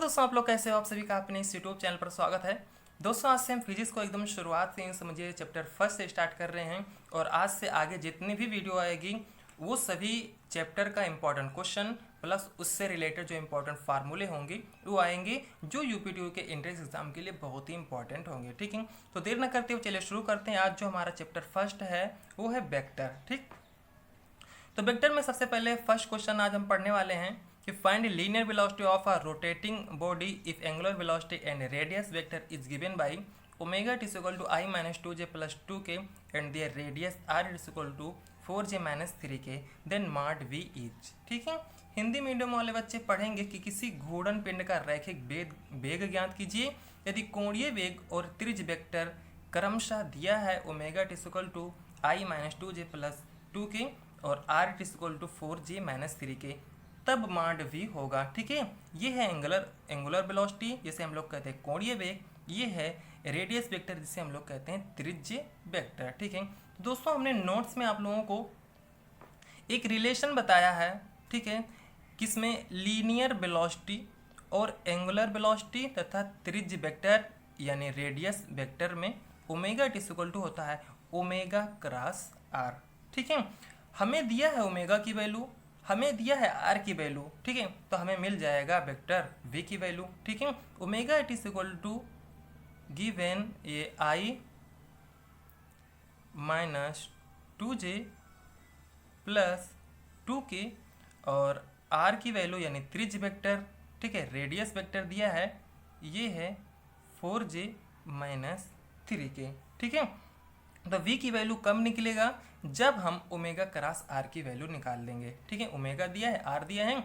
दोस्तों, आप लोग कैसे हो? आप सभी का अपने इस यूट्यूब चैनल पर स्वागत है। दोस्तों, आज से हम फिजिक्स को एकदम शुरुआत से समझिए चैप्टर फर्स्ट से स्टार्ट कर रहे हैं और आज से आगे जितनी भी वीडियो आएगी वो सभी चैप्टर का इंपॉर्टेंट क्वेश्चन प्लस उससे रिलेटेड जो इंपॉर्टेंट फार्मूले होंगे वो आएंगे, जो यूपीटीयू के एंट्रेंस एग्जाम के लिए बहुत ही इंपॉर्टेंट होंगे। ठीक है, तो देर न करते हुए चलिए शुरू करते हैं। आज जो हमारा चैप्टर फर्स्ट है वो है वेक्टर। ठीक, तो वेक्टर में सबसे पहले फर्स्ट क्वेश्चन आज हम पढ़ने वाले हैं कि find linear velocity of a rotating body if angular velocity and radius vector is given by omega t equal to i minus 2j plus 2k and their radius r is equal to 4j minus 3k then mod v is. ठीक है, Hindi medium वाले बच्चे पढ़ेंगे कि किसी घूर्णन पिंड का रैखिक वेग ज्ञात कीजिए यदि कोणीय वेग और त्रिज्य वेक्टर क्रमशः दिया है omega t equal to i minus 2j plus 2k और r t equal to 4j minus 3k, तब माड v होगा। ठीक है, ये है एंगुलर वेलोसिटी जिसे हम लोग कहते हैं कोणीय वेग, ये है रेडियस वेक्टर जिसे हम लोग कहते हैं त्रिज्य वेक्टर। ठीक है, तो दोस्तों हमने नोट्स में आप लोगों को एक रिलेशन बताया है। ठीक है, किसमें लीनियर वेलोसिटी और एंगुलर वेलोसिटी तथा त्रिज्य वेक्टर यानी रेडियस वेक्टर में ओमेगा टी इक्वल टू होता है ओमेगा क्रॉस आर। ठीक है, हमें दिया है ओमेगा की वैल्यू, हमें दिया है आर की वैल्यू। ठीक है, तो हमें मिल जाएगा वेक्टर वी की वैल्यू। ठीक है, omega it is equal to given a i minus 2j plus 2k और आर की वैल्यू यानी त्रिज्य वेक्टर, ठीक है, रेडियस वेक्टर दिया है, ये है 4j माइनस 3k। ठीक है, तो v की वैल्यू कब निकलेगा? जब हम ओमेगा क्रॉस आर की वैल्यू निकाल लेंगे। ठीक है, ओमेगा दिया है, आर दिया है,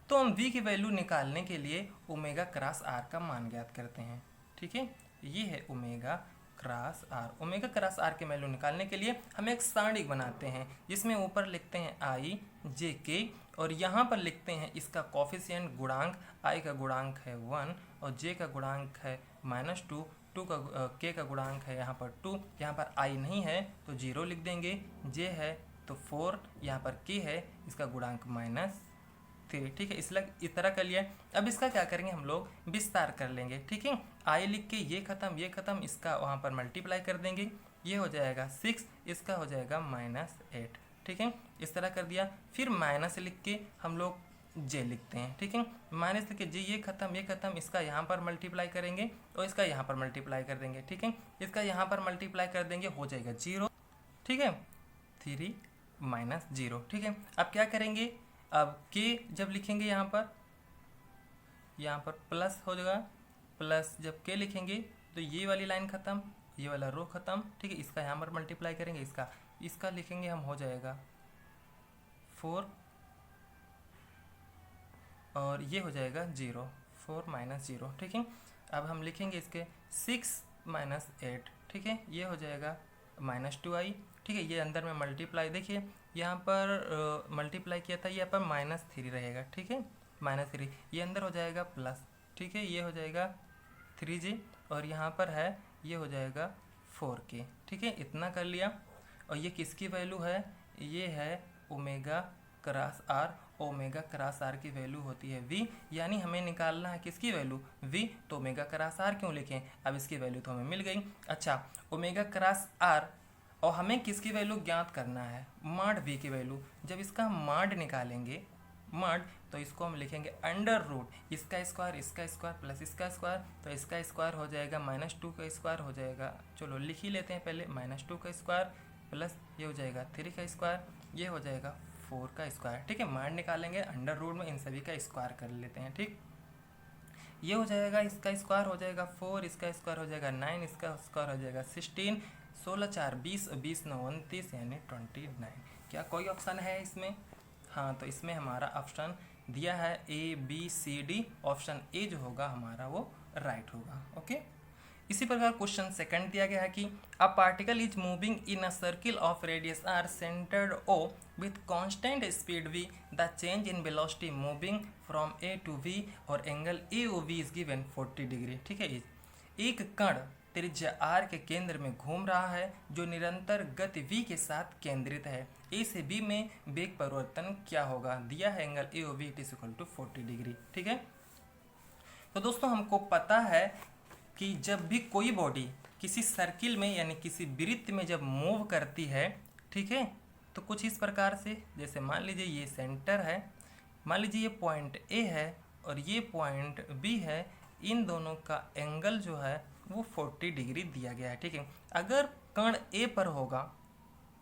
तो हम v की वैल्यू निकालने के लिए ओमेगा क्रॉस आर का मान ज्ञात करते हैं। ठीक है, ये है omega cross r. Omega cross r की वैल्यू निकालने के लिए हम एक सारणिक बनाते हैं जिसमें ऊपर लिखते हैं आई जे के और यहाँ पर लिखते हैं इसका कॉफिशिएंट गुणांक। आई का गुणांक है 1 और जे का गुणांक है -2, के का गुणांक है यहाँ पर 2, यहाँ पर आई नहीं है तो 0 लिख देंगे, जे है तो 4, यहाँ पर के है इसका गुणांक -3। ठीक है, इसलिए इस तरह कर लिया। अब इसका क्या करेंगे, हम लोग विस्तार कर लेंगे। ठीक है, आई लिख के ये खत्म, इसका वहाँ पर मल्टीप्लाई कर देंगे, ये हो जाएगा 6, इसका हो जाएगा -8। ठीक है, इस तरह कर दिया। फिर माइनस लिख के हम लोग जे लिखते हैं। ठीक है, माइनस लिख के जे ये खत्म, इसका यहाँ पर मल्टीप्लाई करेंगे और इसका यहाँ पर मल्टीप्लाई कर देंगे। ठीक है, इसका यहाँ पर मल्टीप्लाई कर देंगे, हो जाएगा 0। ठीक है, 3 माइनस 0। ठीक है, अब क्या करेंगे, अब के जब लिखेंगे यहाँ पर प्लस हो जाएगा, प्लस जब के लिखेंगे तो ये वाली लाइन खत्म, ये वाला रो खत्म। ठीक है, इसका यहाँ पर मल्टीप्लाई करेंगे, इसका लिखेंगे हम, हो जाएगा 4 और ये हो जाएगा 0, 4 माइनस 0। ठीक है, अब हम लिखेंगे इसके 6 माइनस 8। ठीक है, ये हो जाएगा -2i। ठीक है, ये अंदर में मल्टीप्लाई, देखिए यहाँ पर मल्टीप्लाई किया था, यहाँ पर -3 रहेगा। ठीक है, -3, ये अंदर हो जाएगा प्लस। ठीक है, ये हो जाएगा 3j और यहाँ पर है ये हो जाएगा 4k। ठीक है, इतना कर लिया और ये किसकी वैल्यू है, ये है omega cross r. Omega cross r की वैल्यू होती है v, यानी हमें निकालना है किसकी वैल्यू, v, तो ओमेगा क्रॉस आर क्यों लिखें, अब इसकी वैल्यू तो हमें मिल गई। अच्छा, ओमेगा क्रॉस आर और हमें किसकी वैल्यू ज्ञात करना है, माड v की वैल्यू। जब इसका माड निकालेंगे, माड, तो इसको हम लिखेंगे अंडर रूट इसका स्क्वायर प्लस इसका स्क्वायर, तो इसका स्क्वायर हो जाएगा -2 का स्क्वायर हो जाएगा, चलो लिख ही लेते हैं पहले, -2 का स्क्वायर प्लस ये हो जाएगा 3 का स्क्वायर, ये हो जाएगा 4 का स्क्वायर। ठीक है, माड निकालेंगे अंडर रूट में इन सभी का स्क्वायर कर लेते हैं। ठीक, ये हो जाएगा, इसका स्क्वायर हो जाएगा 4, इसका स्क्वायर हो जाएगा 9, इसका स्क्वायर हो जाएगा 16, 16 4 20, 20 9 29 यानी 29। क्या कोई ऑप्शन है इसमें? हाँ, तो इसमें हमारा ऑप्शन दिया है ABCD, ऑप्शन ए जो होगा हमारा वो राइट होगा। ओके, इसी प्रकार क्वेश्चन सेकंड दिया गया है कि a particle is moving in a circle of radius r centered O with constant speed v, the change in velocity moving from A to V और angle AOV is given 40 degree. ठीक है, एक कण त्रिज्या r के केंद्र में घूम रहा है जो निरंतर गति v के साथ केंद्रित है। A से B में वेग परिवर्तन क्या होगा, दिया है angle AOV it is equal to 40 degree. ठीक है, तो दोस्तों हमको पता है कि जब भी कोई बॉडी किसी सर्किल में यानी किसी वृत्त में जब मूव करती है, ठीक है, तो कुछ इस प्रकार से, जैसे मान लीजिए ये सेंटर है, मान लीजिए ये पॉइंट ए है और ये पॉइंट बी है, इन दोनों का एंगल जो है वो 40 डिग्री दिया गया है, ठीक है। अगर कण ए पर होगा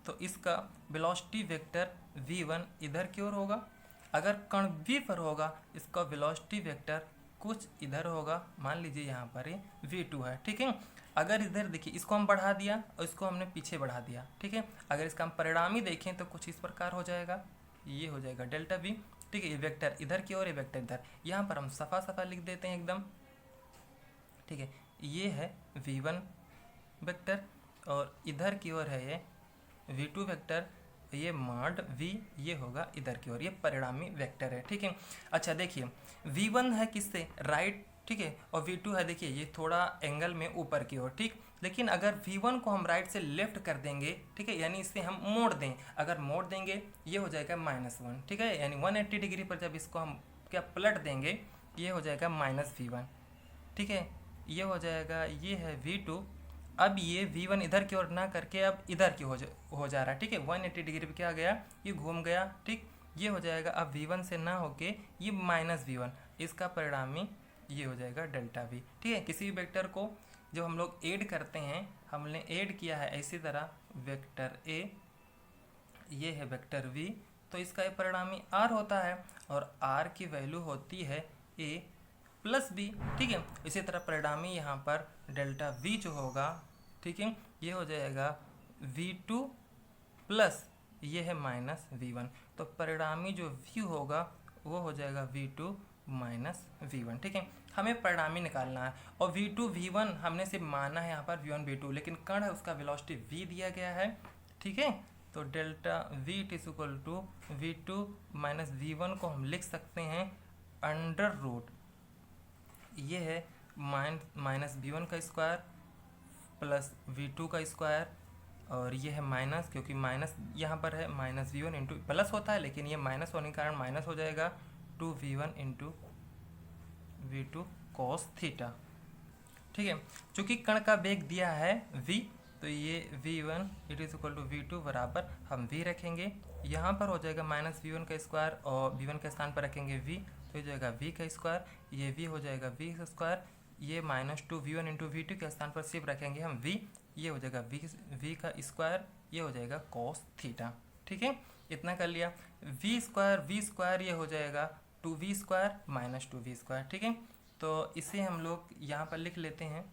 तो इसका वेलोसिटी वेक्टर v1 इधर की ओर होगा, अगर कण बी पर होगा इसका वेलोसिटी वेक्टर कुछ इधर होगा, मान लीजिए यहाँ पर ये v2 है, ठीक है। अगर इधर देखिए इसको हम बढ़ा दिया और इसको हमने पीछे बढ़ा दिया, ठीक है। अगर इसका हम परिणामी देखें तो कुछ इस प्रकार हो जाएगा, ये हो जाएगा डेल्टा v, ठीक है। ये वेक्टर इधर की ओर, ये वेक्टर इधर, यहाँ पर हम सफा सफा लिख देते हैं एकदम, ठीक है। ये है v1 वेक्टर और इधर की ओर है ये v2 वेक्टर, ये मॉड v ये होगा इधर की ओर, ये परिणामी वेक्टर है, ठीक है। अच्छा देखिए v1 है किससे राइट, ठीक है, और v2 है देखिए ये थोड़ा एंगल में ऊपर की ओर, ठीक। लेकिन अगर v1 को हम राइट से लेफ्ट कर देंगे, ठीक है, यानी इसे हम मोड़ दें, अगर मोड़ देंगे ये हो जाएगा -1, ठीक है, यानी 180 डिग्री पर जब इसको हम क्या पलट देंगे ये हो जाएगा -v1, ठीक है। ये हो जाएगा, ये है v2, अब ये v1 इधर की ओर ना करके अब इधर की हो जा रहा है, ठीक है। 180 डिग्री पे क्या गया, ये घूम गया, ठीक। ये हो जाएगा अब v1 से ना होके ये -v1, इसका परिणामी ये हो जाएगा डेल्टा v, ठीक है। किसी भी वेक्टर को जब हम लोग ऐड करते हैं, हमने ऐड किया है इसी तरह वेक्टर a, ये है वेक्टर v, तो इसका ये परिणामी r होता है और r की वैल्यू होती है a प्लस b, ठीक है। इसी तरह परिणामी यहाँ पर डेल्टा v जो होगा, ठीक है, ये हो जाएगा v2 प्लस ये है -v1, तो परिणामी जो v होगा वो हो जाएगा v2 -v1, ठीक है। हमें परिणामी निकालना है और v2 v1 हमने सिर्फ माना है यहाँ पर v1 v2, लेकिन कण है उसका वेलोसिटी v दिया गया है, ठीक है। तो delta v equal to v2 -v1 को हम लिख सकते हैं अंडर रूट, ये है -v1 का स्क्वायर प्लस v2 का स्क्वायर, और ये है माइनस, क्योंकि माइनस यहाँ पर है -v1 इंटू प्लस होता है, लेकिन ये माइनस होने के कारण माइनस हो जाएगा 2v1 into v2 cos theta, ठीक है। चूँकि कण का वेग दिया है v, तो ये v1 it is equal to v2 बराबर हम v रखेंगे, यहाँ पर हो जाएगा -v1 का स्क्वायर और v1 के स्थान पर रखेंगे v, तो ये जाएगा v का स्क्वायर, ये v हो जाएगा v का स्क्वायर, ये -2v1 इंटू v2 के स्थान पर सिर्फ रखेंगे हम v, ये हो जाएगा v का स्क्वायर, ये हो जाएगा cos थीटा, ठीक है। इतना कर लिया, v स्क्वायर ये हो जाएगा 2v स्क्वायर -2v स्क्वायर, ठीक है। तो इसे हम लोग यहाँ पर लिख लेते हैं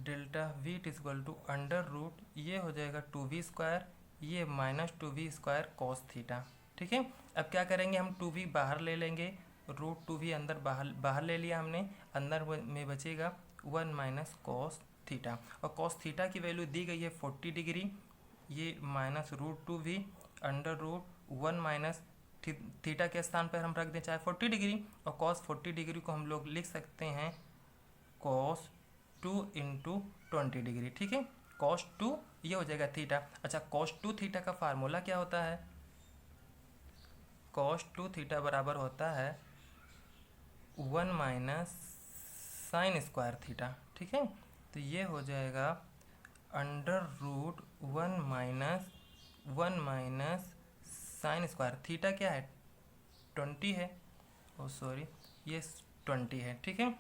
delta v equal to under root, ये हो जाएगा 2v स्क्वायर, ये -2v स्क्वायर cos थीटा, ठीक है। अब क्या करेंगे, हम 2v बाहर ले लेंगे, रूट 2v अंदर बाहर ले लिया हमने, अंदर में बचेगा 1 माइनस cos थीटा, और cos थीटा की वैल्यू दी गई है 40 डिग्री, ये -√2v under root 1 minus theta के स्थान पर हम रख दें चाहे 40 डिग्री, और cos 40 डिग्री को हम लोग लिख सकते हैं cos 2 इंटू 20 डिग्री, ठीक है। cos 2 ये हो जाएगा थीटा। अच्छा, cos 2 थीटा का फार्मूला क्या होता है, cos 2 थीटा बराबर होता है 1 माइनस साइन स्क्वायर थीटा, ठीक है। तो ये हो जाएगा under root 1 minus sine square, theta क्या है 20 है, ओ सॉरी ये 20 है, ठीक है।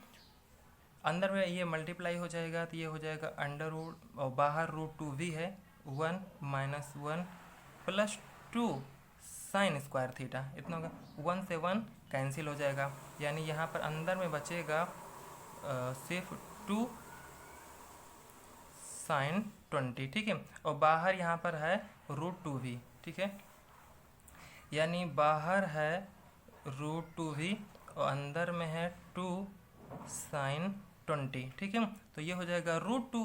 अंदर में ये मल्टीप्लाई हो जाएगा, तो ये हो जाएगा अंडर रूट और बाहर √2v है, 1 minus 1 plus 2 sign square theta, इतना होगा, 1 से 1 कैंसिल हो जाएगा, यानी यहाँ पर अंदर में बचेगा सिर्फ 2 साइन 20, ठीक है। और बाहर यहाँ पर है √2v, ठीक है, यानी बाहर है √2v और अंदर में है 2 साइन 20, ठीक है। तो ये हो जाएगा √2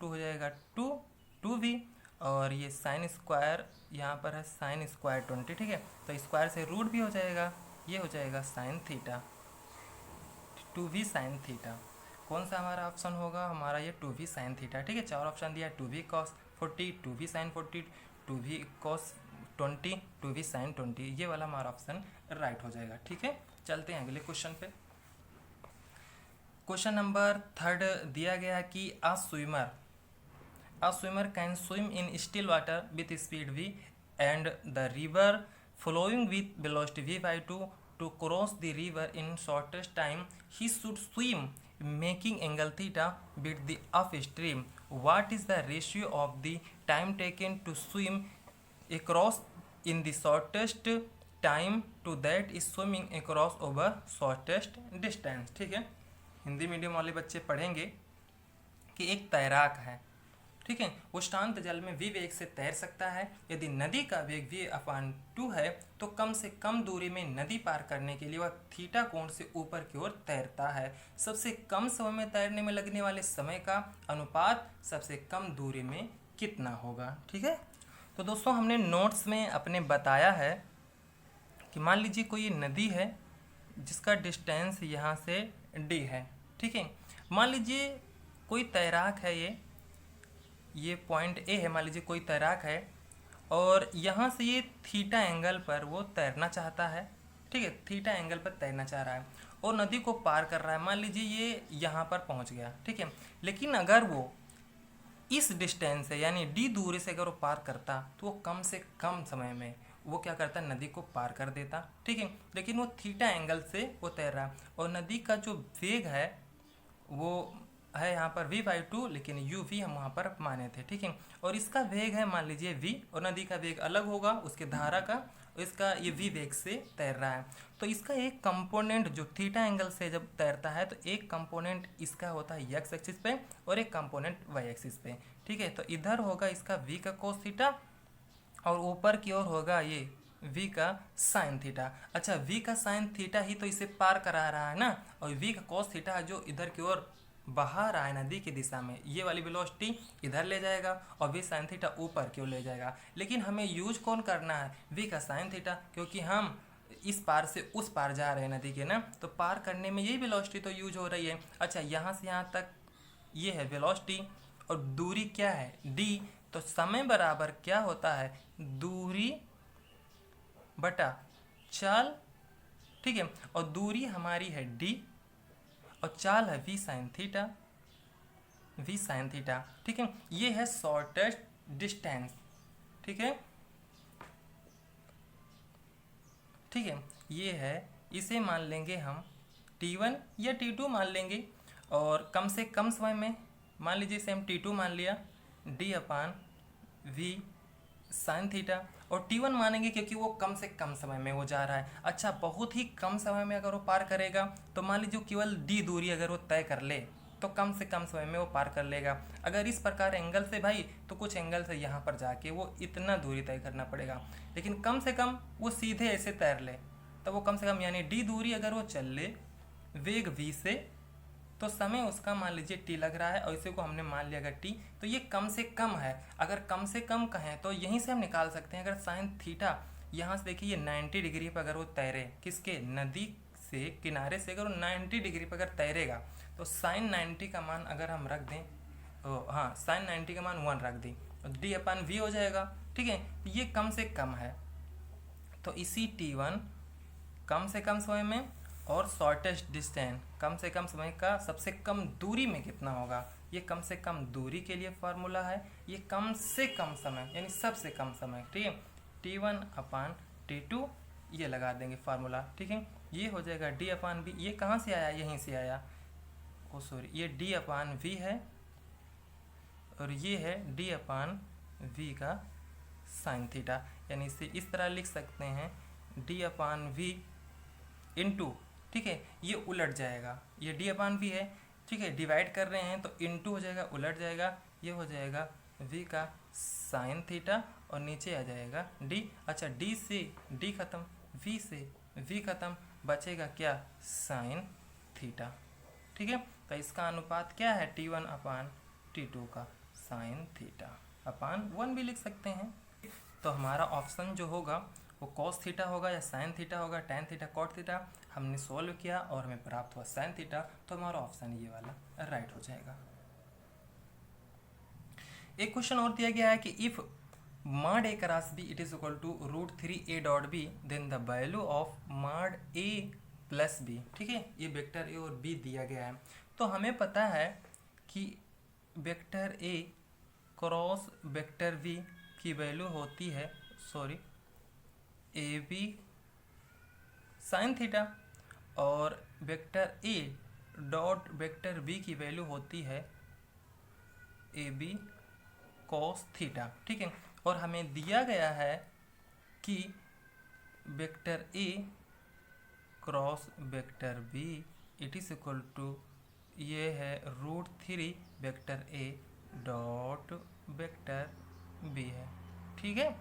हो जाएगा 2v, और ये साइन स्क्वायर यहाँ पर है साइन स्क्वायर 20, ठीक है। तो स्क्वायर से रूट भी हो जाएगा, ये हो जाएगा sine theta, 2v sine theta. कौन सा हमारा ऑप्शन होगा, हमारा ये 2v साइन थीटा, ठीक है। चार ऑप्शन दिया है, 2v cos 40, 2v sign 40, 2v cos 20, 2v sign 20, ये वाला हमारा ऑप्शन राइट हो जाएगा, ठीक है। चलते हैं अगले क्वेश्चन पे। क्वेश्चन नंबर 3 दिया गया है कि अ swimmer can swim in still water with speed v and the river flowing with velocity v by 2 to cross the river in shortest time he should swim making angle theta with the upstream. What is the ratio of the time taken to swim across in the shortest time to that is swimming across over shortest distance? ठीक है, Hindi medium वाले बच्चे पढ़ेंगे कि एक तैराक है, ठीक है, वो शांत जल में v वेग से तैर सकता है। यदि नदी का वेग v/2 है तो कम से कम दूरी में नदी पार करने के लिए वह थीटा कोण से ऊपर की ओर तैरता है। सबसे कम समय में तैरने में लगने वाले समय का अनुपात सबसे कम दूरी में कितना होगा? ठीक है, तो दोस्तों हमने नोट्स में अपने बताया है कि मान लीजिए कोई नदी है जिसका डिस्टेंस यहाँ से d है, ठीक है। मान लीजिए कोई तैराक है, ये पॉइंट ए है, मान लीजिए कोई तैराक है और यहाँ से ये थीटा एंगल पर वो तैरना चाहता है, ठीक है, थीटा एंगल पर तैरना चाह रहा है और नदी को पार कर रहा है। मान लीजिए ये यहाँ पर पहुँच गया, ठीक है, लेकिन अगर वो इस डिस्टेंस से यानी डी दूरी से अगर वो पार करता तो वो कम से कम समय में वो क्या करता, नदी को पार कर देता, ठीक है। लेकिन वो थीटा एंगल से वो तैर रहा है और नदी का जो वेग है वो है यहाँ पर v/2, लेकिन uv हम वहाँ पर माने थे, ठीक है। और इसका वेग है मान लीजिए v और नदी का वेग अलग होगा उसके धारा का, इसका ये v वेग से तैर रहा है। तो इसका एक कंपोनेंट जो थीटा एंगल से जब तैरता है तो एक कंपोनेंट इसका होता है x एक्सिस पे और एक कंपोनेंट y एक्सिस पे, ठीक है। तो इधर होगा इसका v का कोस थीटा और ऊपर की ओर होगा ये v का साइन थीटा। अच्छा, v का साइन थीटा ही तो इसे पार करा रहा है ना, और v का कॉस थीटा जो इधर की ओर बहा रहा है नदी की दिशा में, ये वाली वेलोसिटी इधर ले जाएगा और v साइन थीटा ऊपर की ओर ले जाएगा। लेकिन हमें यूज कौन करना है, v का साइन थीटा, क्योंकि हम इस पार से उस पार जा रहे हैं नदी के ना, तो पार करने में यही वेलोसिटी तो यूज हो रही है। अच्छा, यहाँ से यहाँ तक ये है वेलोसिटी और दूरी क्या है d, तो समय बराबर क्या होता है, दूरी बटा चाल, ठीक है। और दूरी हमारी है d और चाल है v साइन थीटा, ठीक है। ये है शॉर्टेस्ट डिस्टेंस, ठीक है, ठीक है, ये है, इसे मान लेंगे हम t1 या t2 मान लेंगे। और कम से कम समय में मान लीजिए इसे हम t2 मान लिया, d/v साइन थीटा, और t1 मानेंगे क्योंकि वो कम से कम समय में वो जा रहा है। अच्छा, बहुत ही कम समय में अगर वो पार करेगा तो मान लीजिए केवल d दूरी अगर वो तय कर ले तो कम से कम समय में वो पार कर लेगा। अगर इस प्रकार एंगल से भाई तो कुछ एंगल से यहाँ पर जाके वो इतना दूरी तय करना पड़ेगा, लेकिन कम से कम वो सीधे ऐसे तैर ले तो वो कम से कम यानी d दूरी अगर वो चल ले वेग v से तो समय उसका मान लीजिए t लग रहा है और इसी को हमने मान लिया अगर t, तो ये कम से कम है। अगर कम से कम कहें तो यहीं से हम निकाल सकते हैं, अगर साइन थीटा यहाँ से देखिए ये 90 डिग्री पर अगर वो तैरे, किसके, नदी से किनारे से अगर वो 90 डिग्री पर अगर तैरेगा तो साइन 90 का मान अगर हम रख दें, हाँ साइन 90 का मान 1 रख दें तो d/v हो जाएगा, ठीक है। ये कम से कम है, तो इसी t1 कम से कम समय में और शॉर्टेस्ट डिस्टेंस कम से कम समय का सबसे कम दूरी में कितना होगा, ये कम से कम दूरी के लिए फार्मूला है, ये कम से कम समय यानी सबसे कम समय, ठीक है, t1/t2 ये लगा देंगे फार्मूला, ठीक है। ये हो जाएगा d/v, ये कहाँ से आया, यहीं से आया, ओ सॉरी, ये d/v है और ये है d/v का साइन थीटा, यानी इसे इस तरह लिख सकते हैं d/v इंटू, ठीक है, ये उलट जाएगा, ये d/v है, ठीक है, डिवाइड कर रहे हैं तो इंटू हो जाएगा, उलट जाएगा, ये हो जाएगा v का साइन थीटा और नीचे आ जाएगा d। अच्छा, d से d खत्म, v से v खत्म, बचेगा क्या, साइन थीटा, ठीक है। तो इसका अनुपात क्या है, t1/t2 का साइन थीटा अपान 1 भी लिख सकते हैं। तो हमारा ऑप्शन जो होगा वो कॉस थीटा होगा या साइन थीटा होगा, टैन थीटा, कॉट थीटा। हमने सोल्व किया और हमें प्राप्त हुआ साइन थीटा, तो हमारा ऑप्शन ये वाला राइट हो जाएगा। एक क्वेश्चन और दिया गया है कि if mod a cross b it is equal to √3a.b then the value of mod a plus b, ठीक है। ये वेक्टर ए और बी दिया गया है, तो हमें पता है कि वेक्टर ए क्रॉस वेक्टर बी की वैल्यू होती है, sorry, A B sine theta, और वेक्टर ए डॉट वेक्टर बी की वैल्यू होती है ए बी कॉस थीटा, ठीक है। और हमें दिया गया है कि vector A cross vector b it is equal to ये है √3 वेक्टर ए डॉट वेक्टर बी है, ठीक है।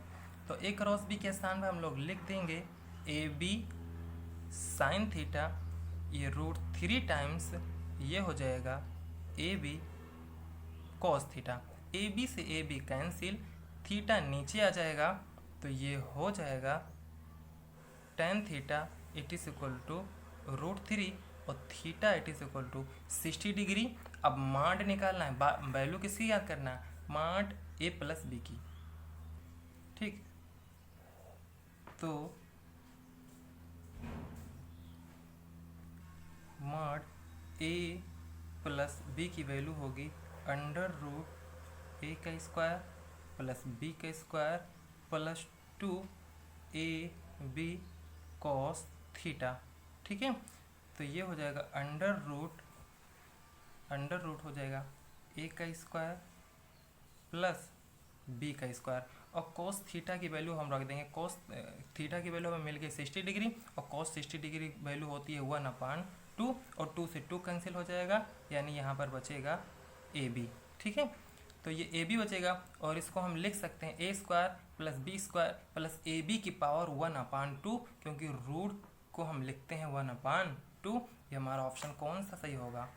तो ए क्रॉस बी के स्थान पर हम लोग लिख देंगे ए बी साइन थीटा, ये √3 टाइम्स ये हो जाएगा a b cos theta. A b से ए बी कैंसिल, थीटा नीचे आ जाएगा, तो ये हो जाएगा tan theta it is equal to √3 और theta it is equal to 60 degree. अब माड निकालना है, वैल्यू किसकी याद करना है, माड ए प्लस बी की, ठीक। तो माड ए प्लस बी की वैल्यू होगी √a का स्क्वायर प्लस b का square plus 2ab cos theta, ठीक है। तो ये हो जाएगा अंडर रूट हो जाएगा a का स्क्वायर प्लस b का स्क्वायर, और कॉस थीटा की वैल्यू हम रख देंगे, कॉस थीटा की वैल्यू हमें मिल गई 60 डिग्री, और कॉस 60 डिग्री वैल्यू होती है 1/2, और 2 से 2 कैंसिल हो जाएगा, यानी यहाँ पर बचेगा ए बी, ठीक है। तो ये ए बी बचेगा, और इसको हम लिख सकते हैं A square plus B square plus A B की पावर 1/2, क्योंकि रूट को हम लिखते हैं 1/2। ये हमारा ऑप्शन कौन सा सही होगा,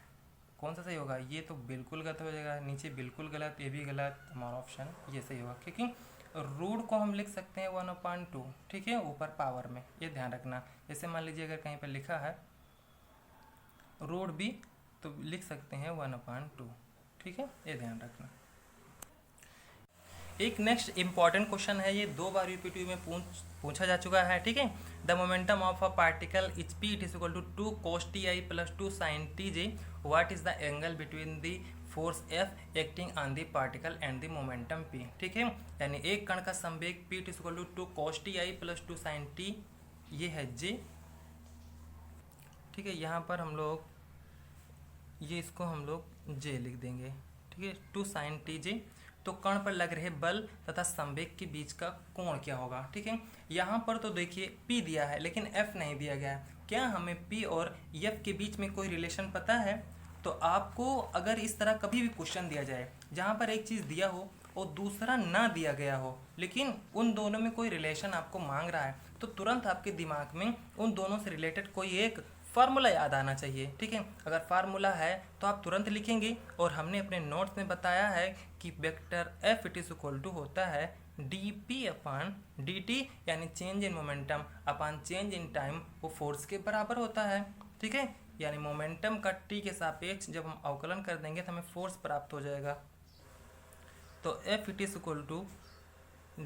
कौन सा सही होगा, ये तो बिल्कुल गलत हो जाएगा, नीचे बिल्कुल गलत, ए भी गलत, हमारा ऑप्शन ये सही होगा, क्योंकि रूट को हम लिख सकते हैं 1/2, ठीक है, ऊपर पावर में, ये ध्यान रखना। जैसे मान लीजिए अगर कहीं पर लिखा है रूट बी, तो लिख सकते हैं 1/2, ठीक है, ये ध्यान रखना। एक नेक्स्ट इंपॉर्टेंट क्वेश्चन है, ये 2 बार यूपीटीयू में पूछा जा चुका है, ठीक है। The momentum of a particle is p it is equal to 2 cos ti plus 2 sin tj, what is the angle between the force F acting on the particle and the momentum P, ठीक है। यानी एक कण का संवेग P it is equal to 2 cos ti plus 2 sin t, ये है J, ठीक है। यहाँ पर हम लोग ये इसको हम लोग J लिख देंगे, ठीक है, 2 sin tj। तो कण पर लग रहे बल तथा संवेग के बीच का कोण क्या होगा, ठीक है। यहाँ पर तो देखिए P दिया है लेकिन F नहीं दिया गया है, क्या हमें P और F के बीच में कोई रिलेशन पता है? तो आपको अगर इस तरह कभी भी क्वेश्चन दिया जाए जहाँ पर एक चीज़ दिया हो और दूसरा ना दिया गया हो, लेकिन उन दोनों में कोई रिलेशन आपको मांग रहा है, तो तुरंत आपके दिमाग में उन दोनों से रिलेटेड कोई एक फार्मूला याद आना चाहिए, ठीक है। अगर फार्मूला है तो आप तुरंत लिखेंगे, और हमने अपने नोट्स में बताया है कि vector f it is equal to होता है dp/dt, यानी change in momentum upon change in time, वो फोर्स के बराबर होता है, ठीक है। यानी मोमेंटम का टी के सापेक्ष जब हम अवकलन कर देंगे तो हमें फोर्स प्राप्त हो जाएगा। तो f it is equal to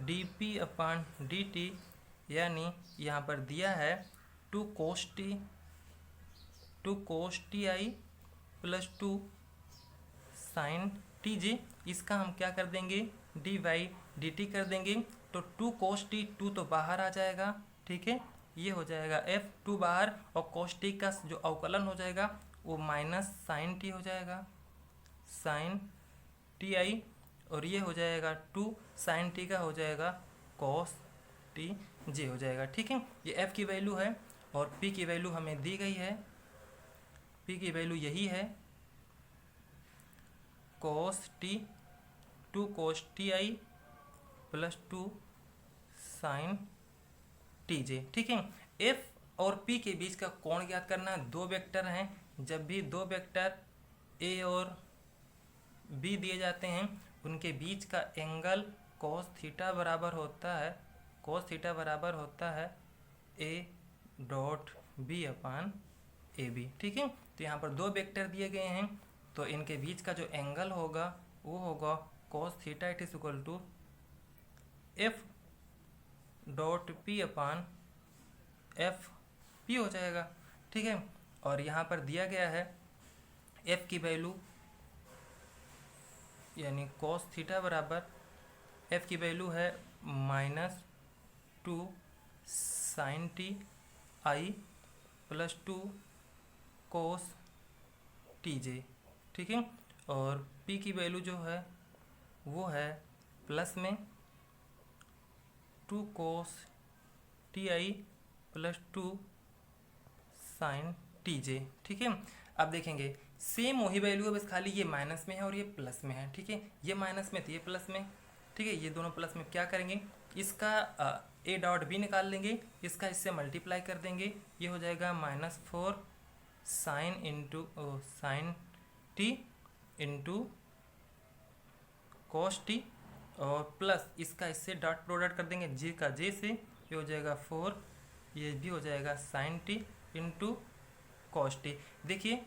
dp/dt, यानी यहाँ पर दिया है 2 cos ti plus 2 sin tj, इसका हम क्या कर देंगे dy/dt कर देंगे। तो 2 cos t, 2 तो बाहर आ जाएगा, ठीक है, ये हो जाएगा f, 2 बाहर, और cos t का जो अवकलन हो जाएगा वो माइनस sin t हो जाएगा, sin ti, और ये हो जाएगा 2 sin t का हो जाएगा cos t j हो जाएगा, ठीक है। ये f की वैल्यू है, और p की वैल्यू हमें दी गई है, p की वैल्यू यही है cos t, 2 cos ti plus 2 sin tj, ठीक है। f और p के बीच का कोण ज्ञात करना है। 2 वेक्टर हैं, जब भी 2 वेक्टर a और b दिए जाते हैं उनके बीच का एंगल cos थीटा बराबर होता है a डॉट b/ab, ठीक है। तो यहाँ पर 2 वेक्टर दिए गए हैं, तो इनके बीच का जो एंगल होगा वो होगा cos theta it is equal to f dot p/f p हो जाएगा, ठीक है। और यहाँ पर दिया गया है एफ की वैल्यू यानी कॉस थीटा बराबर एफ की वैल्यू है -2 sine T I +2 cos T J, ठीक है। और पी की वैल्यू जो है वो है प्लस में 2 cos T I +2 sine T J, ठीक है। अब देखेंगे सेम वही वैल्यू है, बस खाली ये माइनस में है और ये प्लस में है, ठीक है। ये माइनस में तो ये प्लस में, ठीक है। ये दोनों प्लस में, क्या करेंगे इसका ए डॉट बी निकाल लेंगे, इसका इससे मल्टीप्लाई कर देंगे, ये हो जाएगा -4 sine t into cos t और प्लस इसका इससे डॉट प्रोडक्ट कर देंगे जे का जे से, ये हो जाएगा 4, ये भी हो जाएगा sine t into cos t. देखिए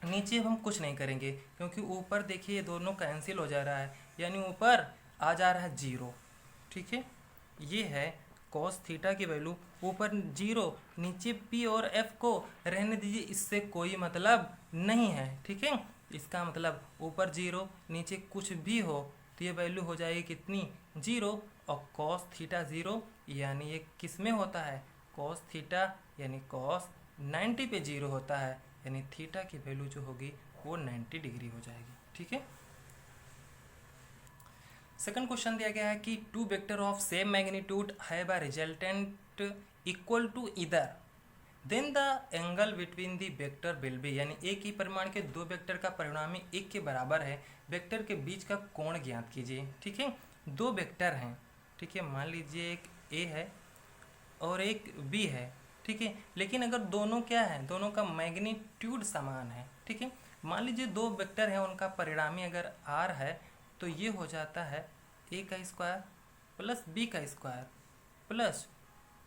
नीचे हम कुछ नहीं करेंगे क्योंकि ऊपर देखिए ये दोनों कैंसिल हो जा रहा है, यानी ऊपर आ जा रहा है 0, ठीक है। ये है कॉस थीटा की वैल्यू, ऊपर 0, नीचे पी और एफ को रहने दीजिए, इससे कोई मतलब नहीं है, ठीक है। इसका मतलब ऊपर 0 नीचे कुछ भी हो तो ये वैल्यू हो जाएगी कितनी 0, और कॉस थीटा 0 यानी ये किस में होता है कॉस थीटा यानी कॉस 90 पे 0 होता है, यानी थीटा की वैल्यू जो होगी वो 90 डिग्री हो जाएगी, ठीक है। सेकंड क्वेश्चन दिया गया है कि 2 vector of same magnitude have a resultant equal to either then the angle between the vector will be, यानी एक ही परिमाण के 2 वेक्टर का परिणामी 1 के बराबर है, वेक्टर के बीच का कोण ज्ञात कीजिए, ठीक है। 2 वेक्टर हैं, ठीक है, मान लीजिए एक ए है और एक बी है, ठीक है। लेकिन अगर दोनों क्या है, दोनों का मैग्नीट्यूड समान है, ठीक है। मान लीजिए 2 वेक्टर हैं, उनका परिणामी अगर आर है तो ये हो जाता है ए का स्क्वायर प्लस बी का square plus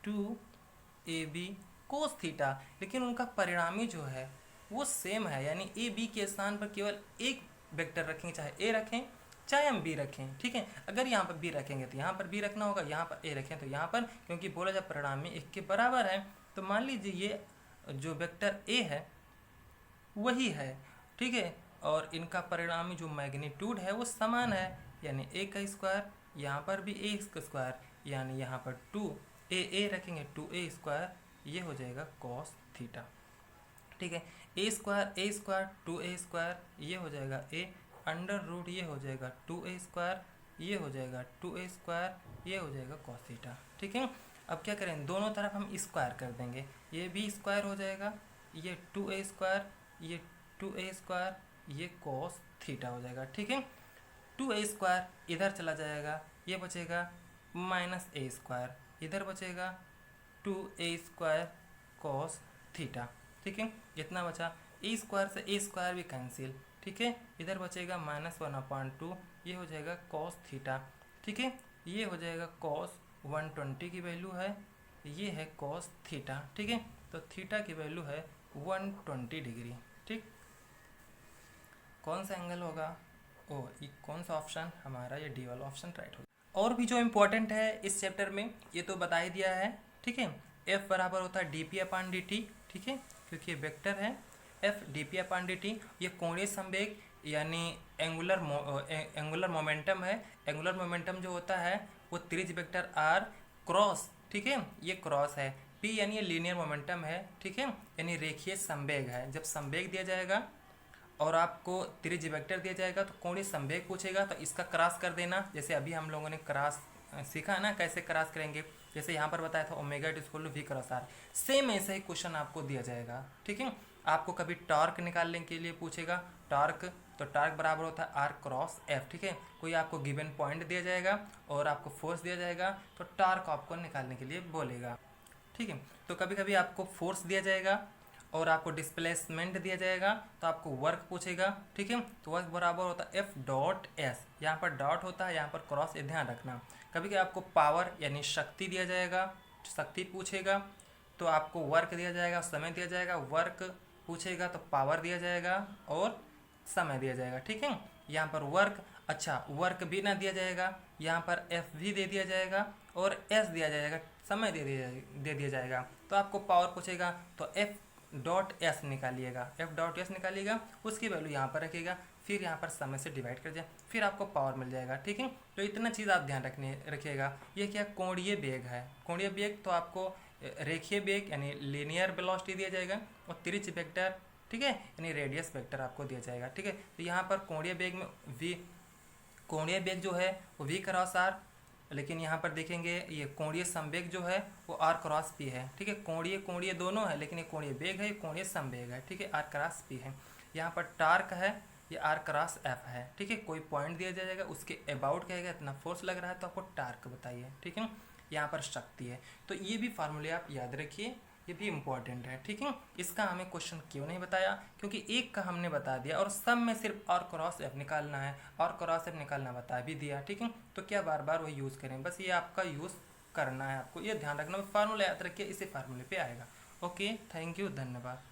2ab cos theta, लेकिन उनका परिणामी जो है वो सेम है, यानी ए बी के स्थान पर केवल एक वेक्टर रखेंगे, चाहे ए रखें चाहे हम बी रखें, ठीक है। अगर यहाँ पर बी रखेंगे तो यहाँ पर बी रखना होगा, यहाँ पर ए रखें तो यहाँ पर, क्योंकि बोला जाए परिणामी 1 के बराबर है। तो मान लीजिए ये जो वेक्टर ए है वही है, ठीक है, और इनका परिणामी जो मैग्नीट्यूड है वो समान है, यानी ए का स्क्वायर, यहाँ पर भी ए का स्क्वायर, यानी यहाँ पर 2a रखेंगे 2a स्क्वायर, ये हो जाएगा कॉस थीटा, ठीक है। ए स्क्वायर 2a स्क्वायर, ये हो जाएगा a अंडर रूट, ये हो जाएगा 2a स्क्वायर, ये हो जाएगा 2a स्क्वायर, ये हो जाएगा कॉस थीटा, ठीक है। अब क्या करें, दोनों तरफ हम स्क्वायर कर देंगे, ये भी स्क्वायर हो जाएगा, ये 2a स्क्वायर, ये 2a स्क्वायर, ये कॉस थीटा हो जाएगा, ठीक है। 2a स्क्वायर इधर चला जाएगा, ये बचेगा -a स्क्वायर, इधर बचेगा 2a स्क्वायर कॉस थीटा, ठीक है। इतना बचा, a स्क्वायर से a स्क्वायर भी कैंसिल, ठीक है। इधर बचेगा -1/2, ये हो जाएगा कॉस थीटा, ठीक है। ये हो जाएगा कॉस 120 की वैल्यू है, ये है कॉस थीटा, ठीक है। तो थीटा की वैल्यू है 120 डिग्री, ठीक। कौन सा एंगल होगा, ये कौन सा ऑप्शन हमारा, ये डी वाला ऑप्शन राइट होगा। और भी जो इम्पोर्टेंट है इस चैप्टर में ये तो बता ही दिया है, ठीक है। एफ बराबर होता है dp/dt, ठीक है, क्योंकि ये वेक्टर है। एफ dp/dt ये कोणीय संवेग यानी एंगुलर मोमेंटम है। एंगुलर मोमेंटम जो होता है वो त्रिज्य वेक्टर आर क्रॉस, ठीक है, ये क्रॉस है। पी यानी ये लीनियर मोमेंटम है, ठीक है, यानी रेखीय संवेग है। जब संवेग दिया जाएगा और आपको त्रिज्य वेक्टर दिया जाएगा तो कोणीय संवेग पूछेगा तो इसका क्रॉस कर देना, जैसे अभी हम लोगों ने क्रॉस सीखा है ना, कैसे क्रॉस करेंगे, जैसे यहाँ पर बताया था omega = v cross r, same ऐसा ही क्वेश्चन आपको दिया जाएगा, ठीक है। आपको कभी टॉर्क निकालने के लिए पूछेगा, टॉर्क, तो टॉर्क बराबर होता है r क्रॉस f, ठीक है। कोई आपको गिवन पॉइंट दिया जाएगा और आपको फोर्स दिया जाएगा तो टॉर्क आपको निकालने के लिए बोलेगा, ठीक है। तो कभी कभी आपको फोर्स दिया जाएगा और आपको डिस्प्लेसमेंट दिया जाएगा तो आपको वर्क पूछेगा, ठीक है। तो वर्क बराबर होता है F.S, यहाँ पर डॉट होता है, यहाँ पर क्रॉस, ये ध्यान रखना। कभी कभी आपको पावर यानी शक्ति दिया जाएगा, शक्ति पूछेगा तो आपको वर्क दिया जाएगा, समय दिया जाएगा, वर्क पूछेगा तो पावर दिया जाएगा और समय दिया जाएगा, ठीक है। यहाँ पर वर्क, अच्छा वर्क भी ना दिया जाएगा, यहाँ पर F भी दे दिया जाएगा और S दिया जाएगा, समय दे दिया जाएगा। तो आपको पावर पूछेगा तो F डॉट एस निकालिएगा, एफ डॉट एस निकालिएगा, उसकी वैल्यू यहाँ पर रखिएगा, फिर यहाँ पर समय से डिवाइड कर दिया, फिर आपको पावर मिल जाएगा। ठीक है, तो इतना चीज़ आप ध्यान रखिएगा। ये क्या कोणीय वेग है, कोणीय वेग तो आपको रेखीय वेग यानी लीनियर वेलोसिटी दिया जाएगा, और तिरछ वेक्टर, ठीक है, यानी रेडियस वेक्टर आपको दिया जाएगा। ठीक है, तो यहाँ पर कोणीय वेग में वी, कोणीय वेग जो है वो v क्रॉस आर, लेकिन यहाँ पर देखेंगे ये कोणीय संवेग जो है वो r क्रॉस p है। ठीक है, कोणीय कोणीय दोनों है, लेकिन ये कोणीय वेग है, ये कोणीय संवेग है। ठीक है, r क्रॉस p है। यहाँ पर टार्क है, ये r क्रॉस f है। ठीक है, कोई पॉइंट दिया जाएगा, उसके अबाउट कहेगा इतना फोर्स लग रहा है तो आपको टार्क बताइए। ठीक है, यहाँ पर शक्ति है। तो ये भी फार्मूले आप याद रखिए, ये भी इम्पॉर्टेंट है। ठीक है, इसका हमें क्वेश्चन क्यों नहीं बताया, क्योंकि एक का हमने बता दिया और सब में सिर्फ r क्रॉस f निकालना है, r क्रॉस f निकालना बता भी दिया। ठीक है, तो क्या बार बार वही यूज़ करें, बस ये आपका यूज़ करना है, आपको ये ध्यान रखना। फार्मूला याद रखिए, इसी फार्मूले पे आएगा। ओके, थैंक यू, धन्यवाद।